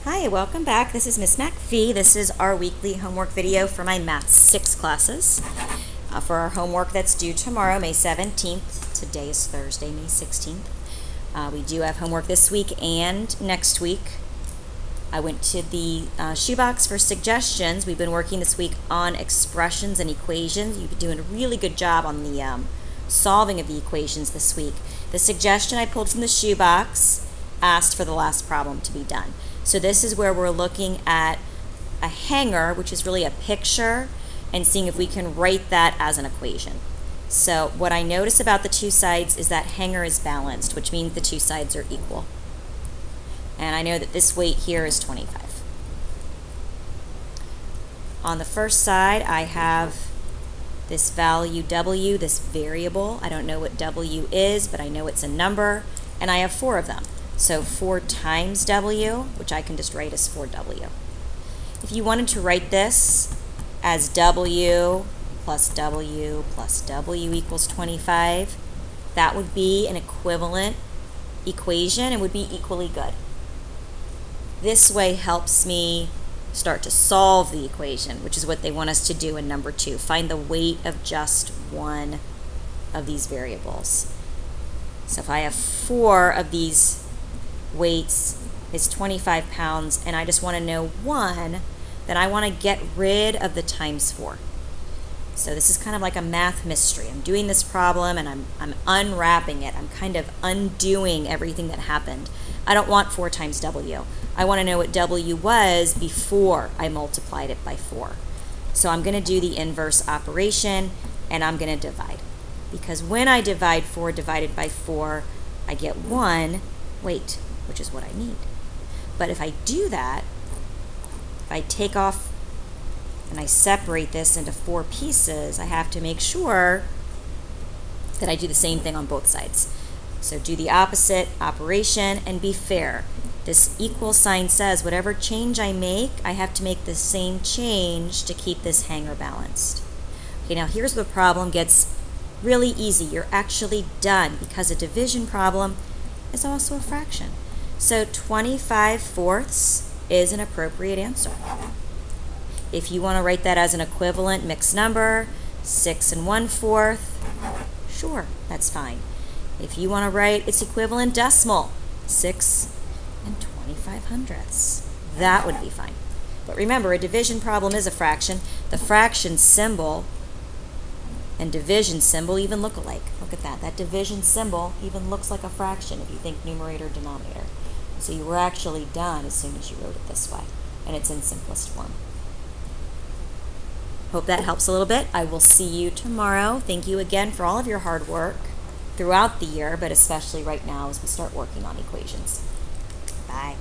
Hi, welcome back. This is Miss MacPhee. This is our weekly homework video for my Math 6 classes. For our homework that's due tomorrow, May 17th. Today is Thursday, May 16th. We do have homework this week and next week. I went to the shoebox for suggestions. We've been working this week on expressions and equations. You've been doing a really good job on the solving of the equations this week. The suggestion I pulled from the shoebox asked for the last problem to be done. So this is where we're looking at a hanger, which is really a picture, and seeing if we can write that as an equation. So what I notice about the two sides is that hanger is balanced, which means the two sides are equal. And I know that this weight here is 25. On the first side, I have this value W, this variable. I don't know what W is, but I know it's a number, and I have 4 of them. So 4 times W, which I can just write as 4W. If you wanted to write this as W plus W plus W equals 25, that would be an equivalent equation and would be equally good. This way helps me start to solve the equation, which is what they want us to do in number 2. Find the weight of just one of these variables. So if I have 4 of these weights is 25 pounds and I just want to know one, then I want to get rid of the times 4. So this is kind of like a math mystery. I'm doing this problem and I'm unwrapping it. I'm kind of undoing everything that happened. I don't want 4 times W. I want to know what W was before I multiplied it by 4. So I'm going to do the inverse operation and I'm going to divide. Because when I divide 4 divided by 4, I get 1 weight, which is what I need. But if I do that, if I take off and I separate this into 4 pieces, I have to make sure that I do the same thing on both sides. So do the opposite operation and be fair. This equal sign says whatever change I make, I have to make the same change to keep this hanger balanced. Okay, now here's where the problem gets really easy. You're actually done because a division problem is also a fraction. So 25/4 is an appropriate answer. If you want to write that as an equivalent mixed number, 6 1/4, sure, that's fine. If you want to write its equivalent decimal, 6 25/100, that would be fine. But remember, a division problem is a fraction. The fraction symbol and division symbol even look alike. Look at that. That division symbol even looks like a fraction if you think numerator, denominator. So you were actually done as soon as you wrote it this way, and it's in simplest form. Hope that helps a little bit. I will see you tomorrow. Thank you again for all of your hard work throughout the year, but especially right now as we start working on equations. Bye.